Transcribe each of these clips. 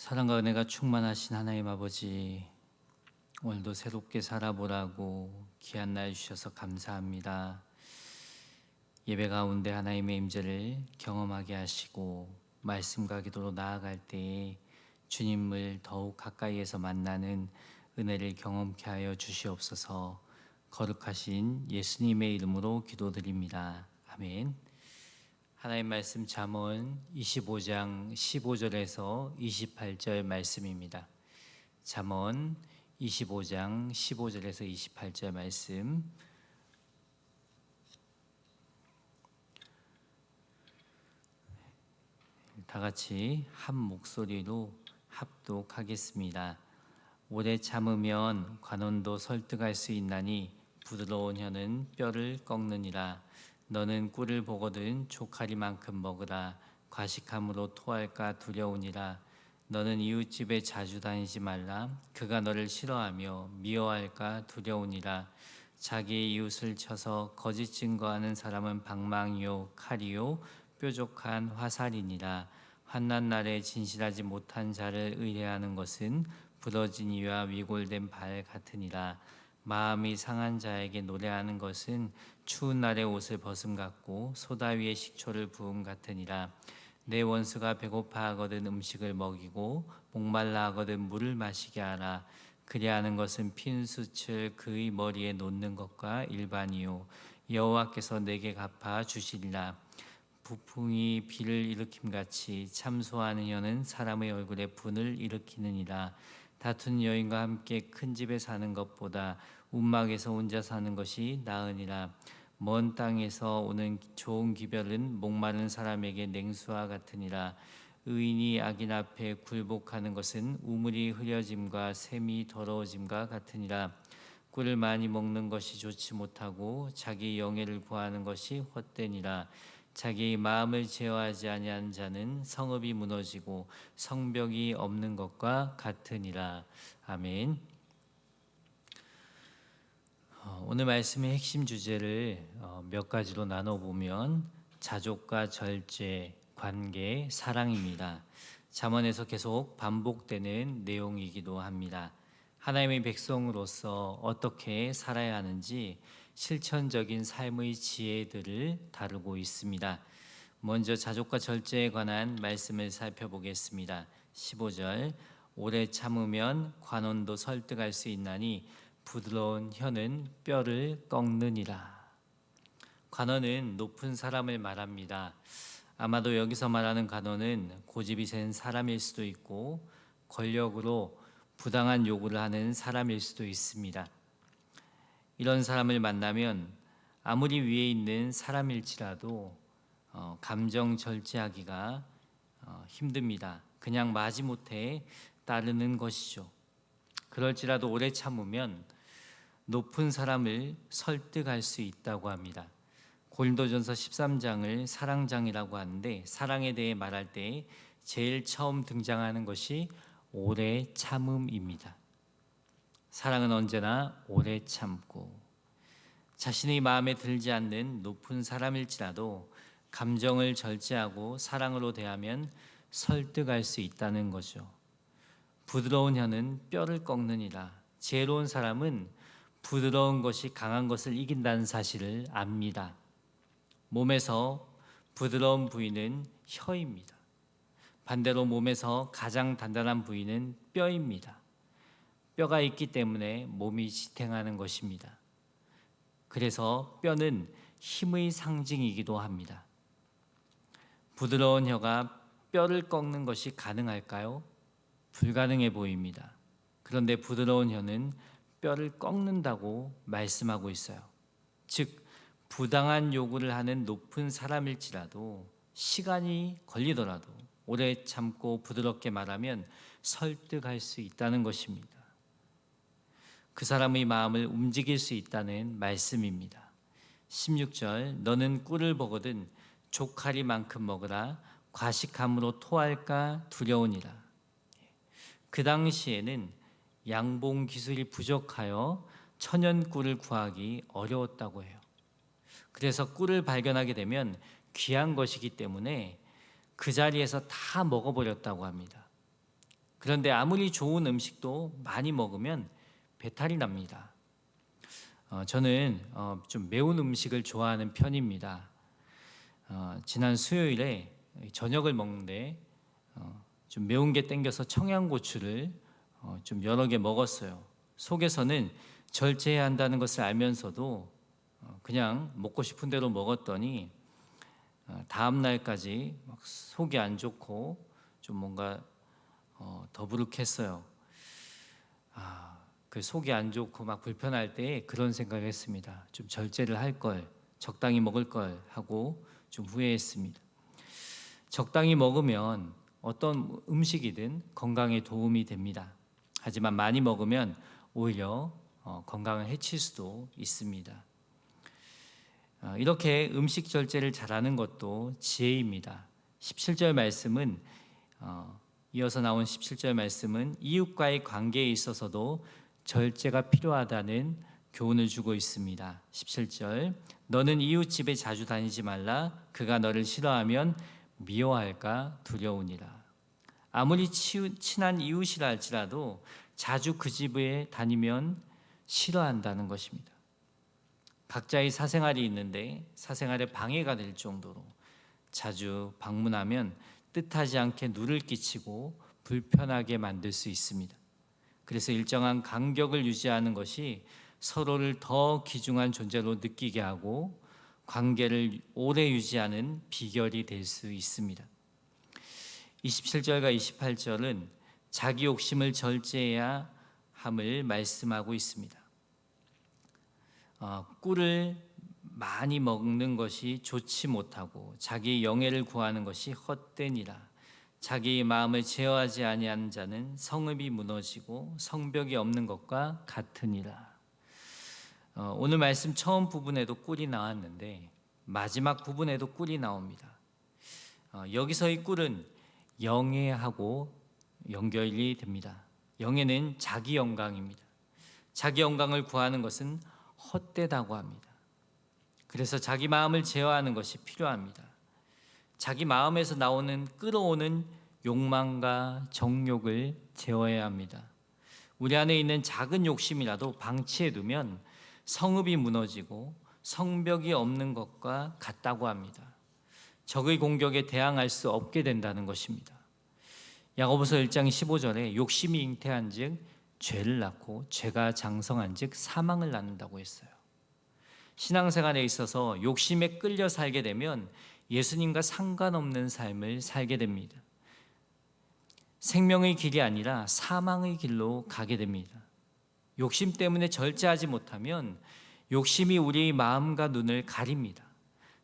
사랑과 은혜가 충만하신 하나님 아버지, 오늘도 새롭게 살아보라고 귀한 날 주셔서 감사합니다. 예배 가운데 하나님의 임재를 경험하게 하시고 말씀과 기도로 나아갈 때에 주님을 더욱 가까이에서 만나는 은혜를 경험케 하여 주시옵소서. 거룩하신 예수님의 이름으로 기도드립니다. 아멘. 하나님 말씀 잠언 25장 15절에서 28절 말씀입니다. 잠언 25장 15절에서 28절 말씀, 다 같이 한 목소리로 합독하겠습니다. 오래 참으면 관원도 설득할 수 있나니 부드러운 혀는 뼈를 꺾느니라. 너는 꿀을 보거든 조카리만큼 먹으라. 과식함으로 토할까 두려우니라. 너는 이웃집에 자주 다니지 말라. 그가 너를 싫어하며 미워할까 두려우니라. 자기의 이웃을 쳐서 거짓 증거하는 사람은 방망이요 칼이요 뾰족한 화살이니라. 환난 날에 진실하지 못한 자를 의뢰하는 것은 부러진 이와 위골된 발 같으니라. 마음이 상한 자에게 노래하는 것은 추운 날에 옷을 벗음 같고 소다 위에 식초를 부음 같으니라. 내 원수가 배고파하거든 음식을 먹이고 목말라 하거든 물을 마시게 하라. 그리하는 것은 핀 숯을 그의 머리에 놓는 것과 일반이요 여호와께서 내게 갚아 주시리라. 부풍이 비를 일으킴같이 참소하는 혀는 사람의 얼굴에 분을 일으키느니라. 다툰 여인과 함께 큰 집에 사는 것보다 움막에서 혼자 사는 것이 나으니라. 먼 땅에서 오는 좋은 기별은 목마른 사람에게 냉수와 같으니라. 의인이 악인 앞에 굴복하는 것은 우물이 흐려짐과 샘이 더러워짐과 같으니라. 꿀을 많이 먹는 것이 좋지 못하고 자기 영예를 구하는 것이 헛되니라. 자기 마음을 제어하지 아니한 자는 성읍이 무너지고 성벽이 없는 것과 같으니라. 아멘. 오늘 말씀의 핵심 주제를 몇 가지로 나눠보면 자족과 절제, 관계, 사랑입니다. 잠언에서 계속 반복되는 내용이기도 합니다. 하나님의 백성으로서 어떻게 살아야 하는지 실천적인 삶의 지혜들을 다루고 있습니다. 먼저 자족과 절제에 관한 말씀을 살펴보겠습니다. 15절, 오래 참으면 관원도 설득할 수 있나니 부드러운 혀는 뼈를 꺾느니라. 관원은 높은 사람을 말합니다. 아마도 여기서 말하는 관원은 고집이 센 사람일 수도 있고 권력으로 부당한 요구를 하는 사람일 수도 있습니다. 이런 사람을 만나면 아무리 위에 있는 사람일지라도 감정 절제하기가 힘듭니다. 그냥 마지못해 따르는 것이죠. 그럴지라도 오래 참으면 높은 사람을 설득할 수 있다고 합니다. 고린도전서 13장을 사랑장이라고 하는데, 사랑에 대해 말할 때 제일 처음 등장하는 것이 오래 참음입니다. 사랑은 언제나 오래 참고, 자신의 마음에 들지 않는 높은 사람일지라도 감정을 절제하고 사랑으로 대하면 설득할 수 있다는 거죠. 부드러운 혀는 뼈를 꺾느니라. 지혜로운 사람은 부드러운 것이 강한 것을 이긴다는 사실을 압니다. 몸에서 부드러운 부위는 혀입니다. 반대로 몸에서 가장 단단한 부위는 뼈입니다. 뼈가 있기 때문에 몸이 지탱하는 것입니다. 그래서 뼈는 힘의 상징이기도 합니다. 부드러운 혀가 뼈를 꺾는 것이 가능할까요? 불가능해 보입니다. 그런데 부드러운 혀는 뼈를 꺾는다고 말씀하고 있어요. 즉, 부당한 요구를 하는 높은 사람일지라도 시간이 걸리더라도 오래 참고 부드럽게 말하면 설득할 수 있다는 것입니다. 그 사람의 마음을 움직일 수 있다는 말씀입니다. 16절, 너는 꿀을 보거든 조카리만큼 먹으라. 과식함으로 토할까 두려우니라. 그 당시에는 양봉 기술이 부족하여 천연 꿀을 구하기 어려웠다고 해요. 그래서 꿀을 발견하게 되면 귀한 것이기 때문에 그 자리에서 다 먹어버렸다고 합니다. 그런데 아무리 좋은 음식도 많이 먹으면 배탈이 납니다. 저는 좀 매운 음식을 좋아하는 편입니다. 지난 수요일에 저녁을 먹는데 좀 매운 게 땡겨서 청양고추를 좀 여러 개 먹었어요. 속에서는 절제해야 한다는 것을 알면서도 그냥 먹고 싶은 대로 먹었더니 다음 날까지 막 속이 안 좋고 좀 뭔가 더부룩했어요. 그 속이 안 좋고 막 불편할 때 그런 생각을 했습니다. 좀 절제를 할 걸, 적당히 먹을 걸 하고 좀 후회했습니다. 적당히 먹으면 어떤 음식이든 건강에 도움이 됩니다. 하지만 많이 먹으면 오히려 건강을 해칠 수도 있습니다. 이렇게 음식 절제를 잘하는 것도 지혜입니다. 17절 말씀은 이어서 나온 17절 말씀은 이웃과의 관계에 있어서도 절제가 필요하다는 교훈을 주고 있습니다. 17절 너는 이웃 집에 자주 다니지 말라 그가 너를 싫어하면 미워할까 두려우니라. 아무리 친한 이웃이라 할지라도 자주 그 집에 다니면 싫어한다는 것입니다. 각자의 사생활이 있는데 사생활에 방해가 될 정도로 자주 방문하면 뜻하지 않게 누를 끼치고 불편하게 만들 수 있습니다. 그래서 일정한 간격을 유지하는 것이 서로를 더 귀중한 존재로 느끼게 하고 관계를 오래 유지하는 비결이 될 수 있습니다. 27절과 28절은 자기 욕심을 절제해야 함을 말씀하고 있습니다. 꿀을 많이 먹는 것이 좋지 못하고 자기 영예를 구하는 것이 헛되니라. 자기 마음을 제어하지 아니하는 자는 성읍이 무너지고 성벽이 없는 것과 같으니라. 오늘 말씀 처음 부분에도 꿀이 나왔는데 마지막 부분에도 꿀이 나옵니다. 여기서의 꿀은 영예하고 연결이 됩니다. 영예는 자기 영광입니다. 자기 영광을 구하는 것은 헛되다고 합니다. 그래서 자기 마음을 제어하는 것이 필요합니다. 자기 마음에서 나오는 끌어오는 욕망과 정욕을 제어해야 합니다. 우리 안에 있는 작은 욕심이라도 방치해두면 성읍이 무너지고 성벽이 없는 것과 같다고 합니다. 적의 공격에 대항할 수 없게 된다는 것입니다. 야고보서 1장 15절에 욕심이 잉태한 즉 죄를 낳고 죄가 장성한 즉 사망을 낳는다고 했어요. 신앙생활에 있어서 욕심에 끌려 살게 되면 예수님과 상관없는 삶을 살게 됩니다. 생명의 길이 아니라 사망의 길로 가게 됩니다. 욕심 때문에 절제하지 못하면 욕심이 우리의 마음과 눈을 가립니다.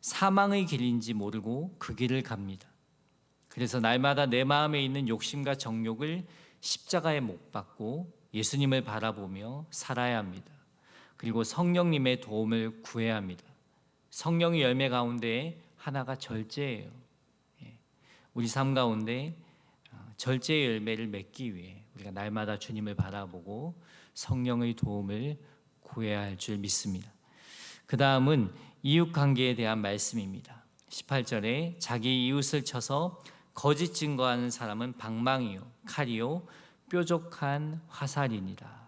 사망의 길인지 모르고 그 길을 갑니다. 그래서 날마다 내 마음에 있는 욕심과 정욕을 십자가에 못 박고 예수님을 바라보며 살아야 합니다. 그리고 성령님의 도움을 구해야 합니다. 성령의 열매 가운데 하나가 절제예요. 우리 삶 가운데 절제의 열매를 맺기 위해 우리가 날마다 주님을 바라보고 성령의 도움을 구해야 할 줄 믿습니다. 그 다음은 이웃관계에 대한 말씀입니다. 18절에 자기 이웃을 쳐서 거짓 증거하는 사람은 방망이요 칼이요 뾰족한 화살이니라.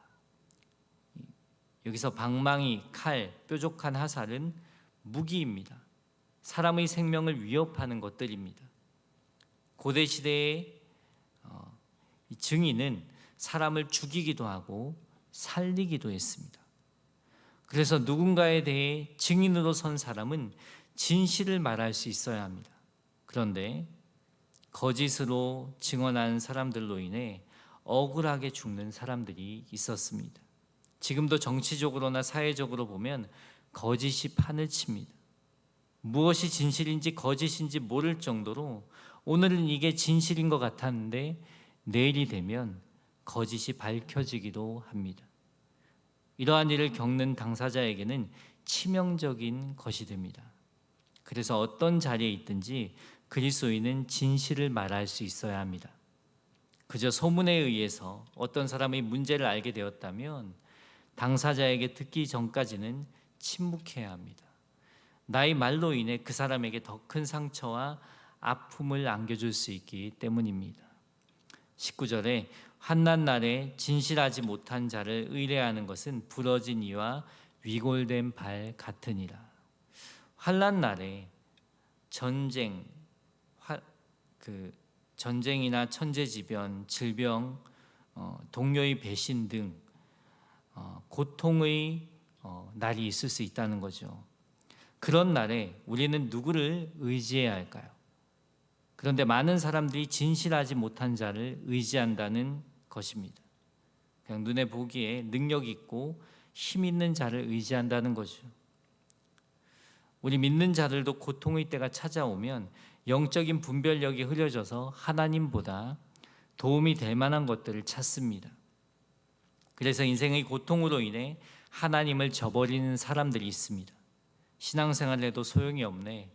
여기서 방망이, 칼, 뾰족한 화살은 무기입니다. 사람의 생명을 위협하는 것들입니다. 고대 시대의 증인은 사람을 죽이기도 하고 살리기도 했습니다. 그래서 누군가에 대해 증인으로 선 사람은 진실을 말할 수 있어야 합니다. 그런데 거짓으로 증언하는 사람들로 인해 억울하게 죽는 사람들이 있었습니다. 지금도 정치적으로나 사회적으로 보면 거짓이 판을 칩니다. 무엇이 진실인지 거짓인지 모를 정도로 오늘은 이게 진실인 것 같았는데 내일이 되면 거짓이 밝혀지기도 합니다. 이러한 일을 겪는 당사자에게는 치명적인 것이 됩니다. 그래서 어떤 자리에 있든지 그리스도인은 진실을 말할 수 있어야 합니다. 그저 소문에 의해서 어떤 사람의 문제를 알게 되었다면 당사자에게 듣기 전까지는 침묵해야 합니다. 나의 말로 인해 그 사람에게 더 큰 상처와 아픔을 안겨줄 수 있기 때문입니다. 19절에 환난 날에 진실하지 못한 자를 의뢰하는 것은 부러진 이와 위골된 발 같으니라. 환난 날에 전쟁, 전쟁이나 천재지변, 질병, 동료의 배신 등 고통의 날이 있을 수 있다는 거죠. 그런 날에 우리는 누구를 의지해야 할까요? 그런데 많은 사람들이 진실하지 못한 자를 의지한다는 것입니다. 그냥 눈에 보기에 능력 있고 힘 있는 자를 의지한다는 거죠. 우리 믿는 자들도 고통의 때가 찾아오면 영적인 분별력이 흐려져서 하나님보다 도움이 될 만한 것들을 찾습니다. 그래서 인생의 고통으로 인해 하나님을 저버리는 사람들이 있습니다. 신앙생활을 해도 소용이 없네,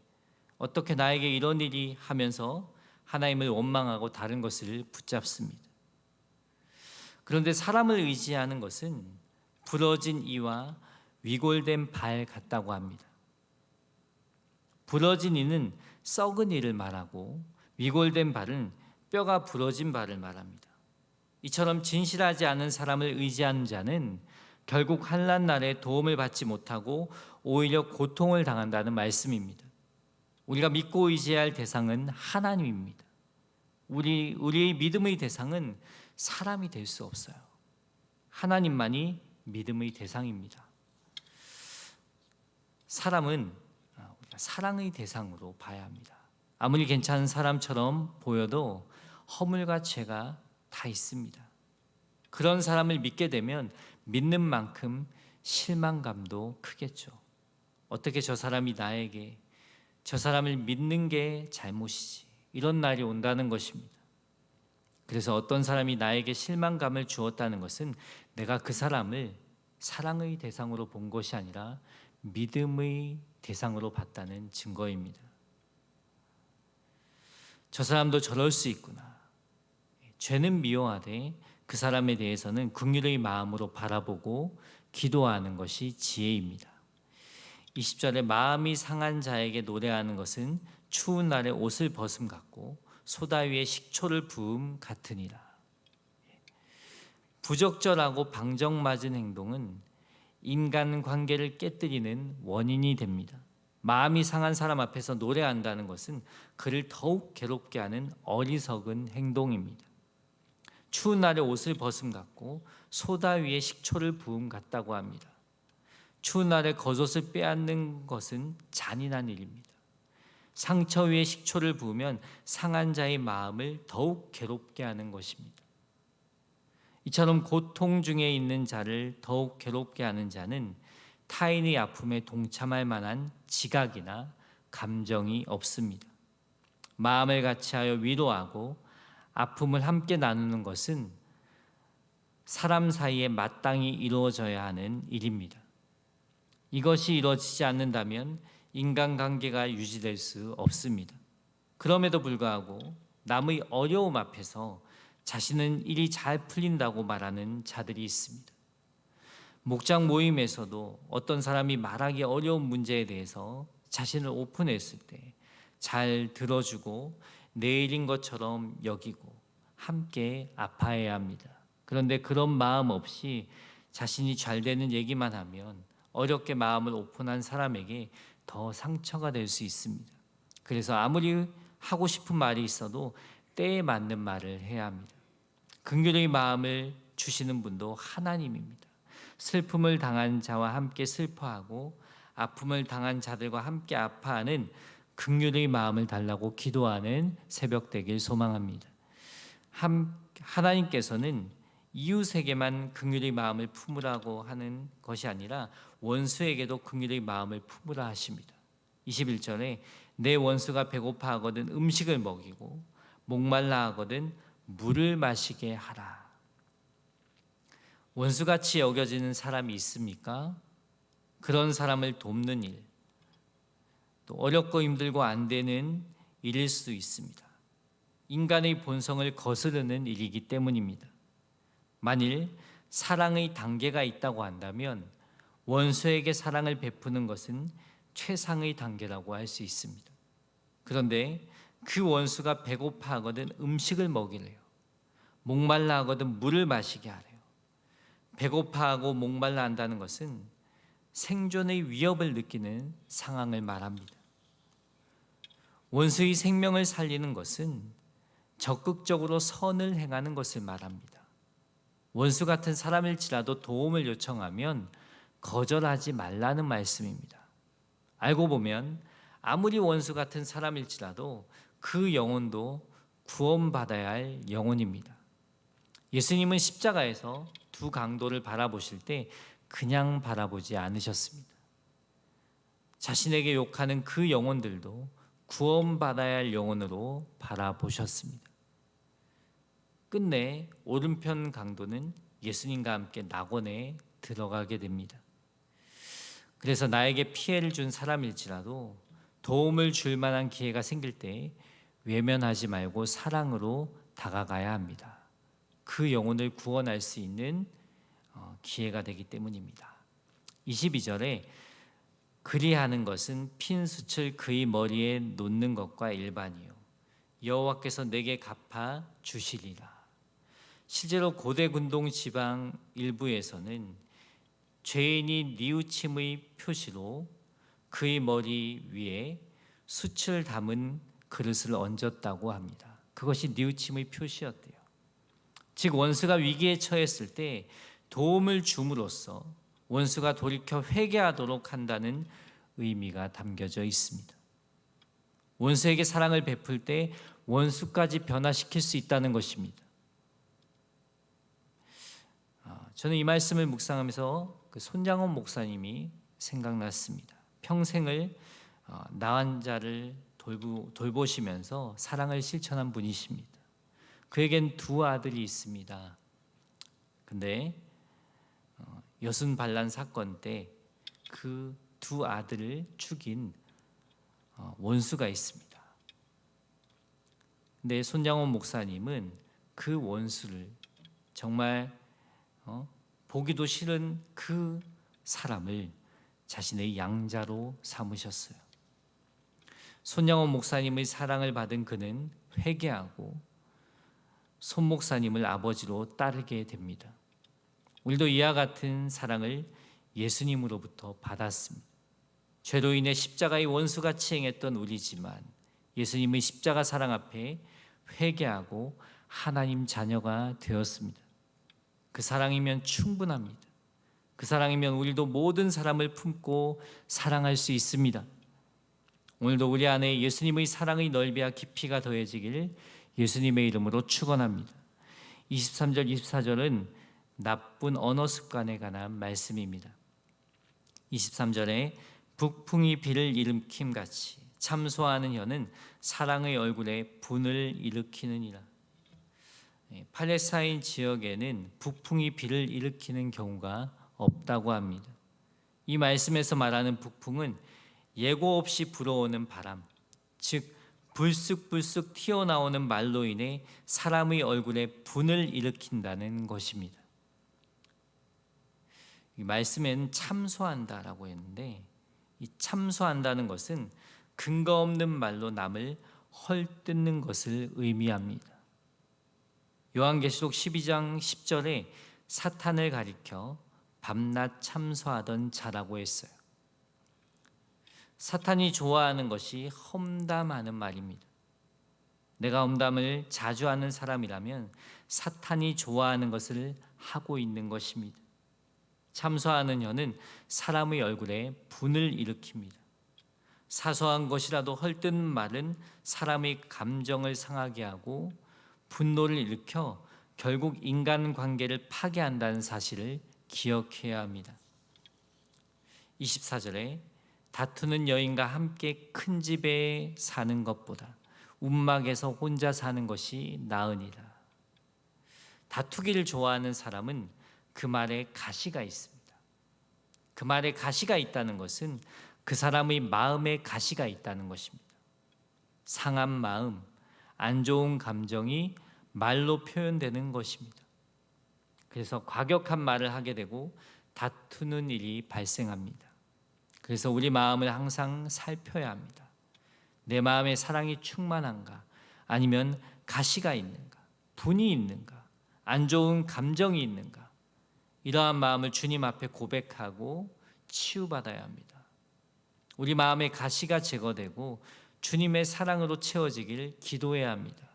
어떻게 나에게 이런 일이 하면서 하나님을 원망하고 다른 것을 붙잡습니다. 그런데 사람을 의지하는 것은 부러진 이와 위골된 발 같다고 합니다. 부러진 이는 썩은 이를 말하고 위골된 발은 뼈가 부러진 발을 말합니다. 이처럼 진실하지 않은 사람을 의지하는 자는 결국 환난 날에 도움을 받지 못하고 오히려 고통을 당한다는 말씀입니다. 우리가 믿고 의지해야 할 대상은 하나님입니다. 우리의 믿음의 대상은 사람이 될 수 없어요. 하나님만이 믿음의 대상입니다. 사람은 우리가 사랑의 대상으로 봐야 합니다. 아무리 괜찮은 사람처럼 보여도 허물과 죄가 다 있습니다. 그런 사람을 믿게 되면 믿는 만큼 실망감도 크겠죠. 어떻게 저 사람이 나에게, 저 사람을 믿는 게 잘못이지, 이런 날이 온다는 것입니다. 그래서 어떤 사람이 나에게 실망감을 주었다는 것은 내가 그 사람을 사랑의 대상으로 본 것이 아니라 믿음의 대상으로 봤다는 증거입니다. 저 사람도 저럴 수 있구나. 죄는 미워하되 그 사람에 대해서는 긍휼의 마음으로 바라보고 기도하는 것이 지혜입니다. 20절에 마음이 상한 자에게 노래하는 것은 추운 날에 옷을 벗음 같고 소다 위에 식초를 부음 같으니라. 부적절하고 방정맞은 행동은 인간 관계를 깨뜨리는 원인이 됩니다. 마음이 상한 사람 앞에서 노래한다는 것은 그를 더욱 괴롭게 하는 어리석은 행동입니다. 추운 날에 옷을 벗음 같고 소다 위에 식초를 부음 같다고 합니다. 추운 날에 겉옷을 빼앗는 것은 잔인한 일입니다. 상처 위에 식초를 부으면 상한 자의 마음을 더욱 괴롭게 하는 것입니다. 이처럼 고통 중에 있는 자를 더욱 괴롭게 하는 자는 타인의 아픔에 동참할 만한 지각이나 감정이 없습니다. 마음을 같이하여 위로하고 아픔을 함께 나누는 것은 사람 사이에 마땅히 이루어져야 하는 일입니다. 이것이 이루어지지 않는다면 인간관계가 유지될 수 없습니다. 그럼에도 불구하고 남의 어려움 앞에서 자신은 일이 잘 풀린다고 말하는 자들이 있습니다. 목장 모임에서도 어떤 사람이 말하기 어려운 문제에 대해서 자신을 오픈했을 때 잘 들어주고 내 일인 것처럼 여기고 함께 아파해야 합니다. 그런데 그런 마음 없이 자신이 잘 되는 얘기만 하면 어렵게 마음을 오픈한 사람에게 더 상처가 될 수 있습니다. 그래서 아무리 하고 싶은 말이 있어도 때에 맞는 말을 해야 합니다. 긍휼의 마음을 주시는 분도 하나님입니다. 슬픔을 당한 자와 함께 슬퍼하고 아픔을 당한 자들과 함께 아파하는 긍휼의 마음을 달라고 기도하는 새벽 되길 소망합니다. 하나님께서는 이웃에게만 긍휼의 마음을 품으라고 하는 것이 아니라 원수에게도 긍휼의 마음을 품으라 하십니다. 21절에 내 원수가 배고파 하거든 음식을 먹이고 목말라 하거든 물을 마시게 하라. 원수같이 여겨지는 사람이 있습니까? 그런 사람을 돕는 일, 또 어렵고 힘들고 안 되는 일일 수도 있습니다. 인간의 본성을 거스르는 일이기 때문입니다. 만일 사랑의 단계가 있다고 한다면 원수에게 사랑을 베푸는 것은 최상의 단계라고 할 수 있습니다. 그런데 그 원수가 배고파하거든 음식을 먹이래요. 목말라 하거든 물을 마시게 하래요. 배고파하고 목말라 한다는 것은 생존의 위협을 느끼는 상황을 말합니다. 원수의 생명을 살리는 것은 적극적으로 선을 행하는 것을 말합니다. 원수 같은 사람일지라도 도움을 요청하면 거절하지 말라는 말씀입니다. 알고 보면 아무리 원수 같은 사람일지라도 그 영혼도 구원받아야 할 영혼입니다. 예수님은 십자가에서 두 강도를 바라보실 때 그냥 바라보지 않으셨습니다. 자신에게 욕하는 그 영혼들도 구원받아야 할 영혼으로 바라보셨습니다. 끝내 오른편 강도는 예수님과 함께 낙원에 들어가게 됩니다. 그래서 나에게 피해를 준 사람일지라도 도움을 줄 만한 기회가 생길 때 외면하지 말고 사랑으로 다가가야 합니다. 그 영혼을 구원할 수 있는 기회가 되기 때문입니다. 22절에 그리하는 것은 핀 숯을 그의 머리에 놓는 것과 일반이요 여호와께서 내게 갚아 주시리라. 실제로 고대 군동 지방 일부에서는 죄인이 뉘우침의 표시로 그의 머리 위에 숯을 담은 그릇을 얹었다고 합니다. 그것이 뉘우침의 표시였대요. 즉 원수가 위기에 처했을 때 도움을 줌으로써 원수가 돌이켜 회개하도록 한다는 의미가 담겨져 있습니다. 원수에게 사랑을 베풀 때 원수까지 변화시킬 수 있다는 것입니다. 저는 이 말씀을 묵상하면서 그 손장원 목사님이 생각났습니다. 평생을 나한 자를 돌보시면서 사랑을 실천한 분이십니다. 그에겐 두 아들이 있습니다. 근데 여순 반란 사건 때 그 두 아들을 죽인 원수가 있습니다. 근데 손장원 목사님은 그 원수를 정말 보기도 싫은 그 사람을 자신의 양자로 삼으셨어요. 손장원 목사님의 사랑을 받은 그는 회개하고 손 목사님을 아버지로 따르게 됩니다. 우리도 이와 같은 사랑을 예수님으로부터 받았습니다. 죄로 인해 십자가의 원수같이 행했던 우리지만 예수님의 십자가 사랑 앞에 회개하고 하나님 자녀가 되었습니다. 그 사랑이면 충분합니다. 그 사랑이면 우리도 모든 사람을 품고 사랑할 수 있습니다. 오늘도 우리 안에 예수님의 사랑의 넓이와 깊이가 더해지길 예수님의 이름으로 축원합니다. 23절 24절은 나쁜 언어 습관에 관한 말씀입니다. 23절에 북풍이 비를 일으킴 같이 참소하는 혀는 사랑의 얼굴에 분을 일으키느니라. 팔레스타인 지역에는 북풍이 비를 일으키는 경우가 없다고 합니다. 이 말씀에서 말하는 북풍은 예고 없이 불어오는 바람, 즉 불쑥불쑥 튀어나오는 말로 인해 사람의 얼굴에 분을 일으킨다는 것입니다. 이 말씀에는 참소한다라고 했는데 이 참소한다는 것은 근거 없는 말로 남을 헐뜯는 것을 의미합니다. 요한계시록 12장 10절에 사탄을 가리켜 밤낮 참소하던 자라고 했어요. 사탄이 좋아하는 것이 험담하는 말입니다. 내가 험담을 자주 하는 사람이라면 사탄이 좋아하는 것을 하고 있는 것입니다. 참소하는 혀는 사람의 얼굴에 분을 일으킵니다. 사소한 것이라도 헐뜯는 말은 사람의 감정을 상하게 하고 분노를 일으켜 결국 인간관계를 파괴한다는 사실을 기억해야 합니다. 24절에 다투는 여인과 함께 큰 집에 사는 것보다 움막에서 혼자 사는 것이 나으니라. 다투기를 좋아하는 사람은 그 말에 가시가 있습니다. 그 말에 가시가 있다는 것은 그 사람의 마음에 가시가 있다는 것입니다. 상한 마음, 안 좋은 감정이 말로 표현되는 것입니다. 그래서 과격한 말을 하게 되고 다투는 일이 발생합니다. 그래서 우리 마음을 항상 살펴야 합니다. 내 마음에 사랑이 충만한가? 아니면 가시가 있는가? 분이 있는가? 안 좋은 감정이 있는가? 이러한 마음을 주님 앞에 고백하고 치유받아야 합니다. 우리 마음의 가시가 제거되고 주님의 사랑으로 채워지길 기도해야 합니다.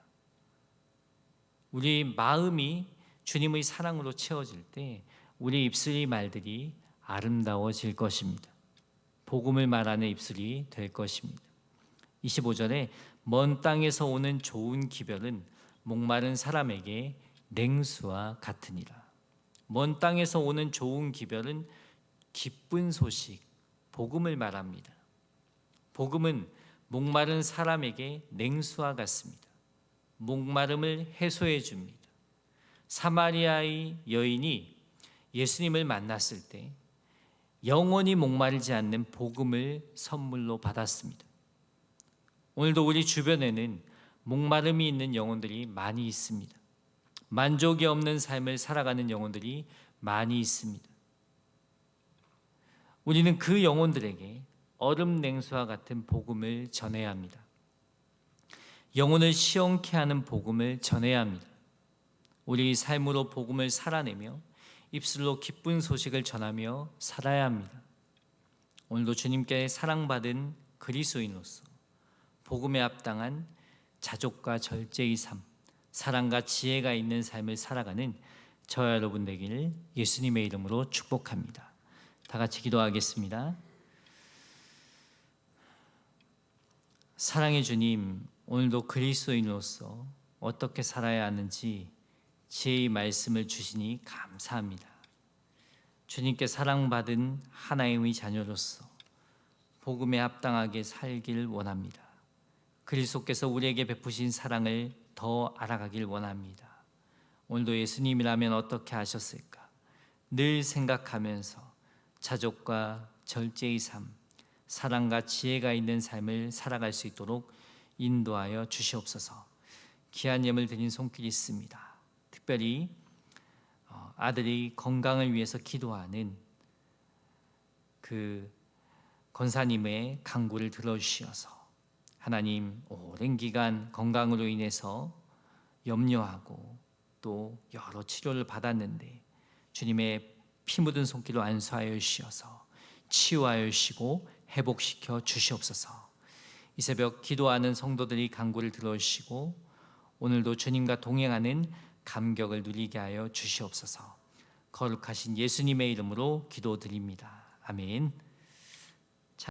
우리 마음이 주님의 사랑으로 채워질 때 우리 입술의 말들이 아름다워질 것입니다. 복음을 말하는 입술이 될 것입니다. 25절에 먼 땅에서 오는 좋은 기별은 목마른 사람에게 냉수와 같으니라. 먼 땅에서 오는 좋은 기별은 기쁜 소식, 복음을 말합니다. 복음은 목마른 사람에게 냉수와 같습니다. 목마름을 해소해 줍니다. 사마리아의 여인이 예수님을 만났을 때 영원히 목마르지 않는 복음을 선물로 받았습니다. 오늘도 우리 주변에는 목마름이 있는 영혼들이 많이 있습니다. 만족이 없는 삶을 살아가는 영혼들이 많이 있습니다. 우리는 그 영혼들에게 얼음 냉수와 같은 복음을 전해야 합니다. 영혼을 시원케 하는 복음을 전해야 합니다. 우리 삶으로 복음을 살아내며 입술로 기쁜 소식을 전하며 살아야 합니다. 오늘도 주님께 사랑받은 그리스도인으로서 복음에 합당한 자족과 절제의 삶, 사랑과 지혜가 있는 삶을 살아가는 저와 여러분 되기를 예수님의 이름으로 축복합니다. 다 같이 기도하겠습니다. 사랑의 주님, 오늘도 그리스도인으로서 어떻게 살아야 하는지 지혜의 말씀을 주시니 감사합니다. 주님께 사랑받은 하나님의 자녀로서 복음에 합당하게 살길 원합니다. 그리스도께서 우리에게 베푸신 사랑을 더 알아가길 원합니다. 오늘도 예수님이라면 어떻게 하셨을까? 늘 생각하면서 자족과 절제의 삶, 사랑과 지혜가 있는 삶을 살아갈 수 있도록 인도하여 주시옵소서. 귀한 예물 드린 손길이 있습니다. 특별히 아들이 건강을 위해서 기도하는 그 권사님의 간구를 들어주시어서 하나님 오랜 기간 건강으로 인해서 염려하고 또 여러 치료를 받았는데 주님의 피 묻은 손길로 안수하여 주시어서 치유하여 주시고 회복시켜 주시옵소서. 이 새벽 기도하는 성도들이 간구를 들어주시고 오늘도 주님과 동행하는 감격을 누리게 하여 주시옵소서. 거룩하신 예수님의 이름으로 기도드립니다. 아멘.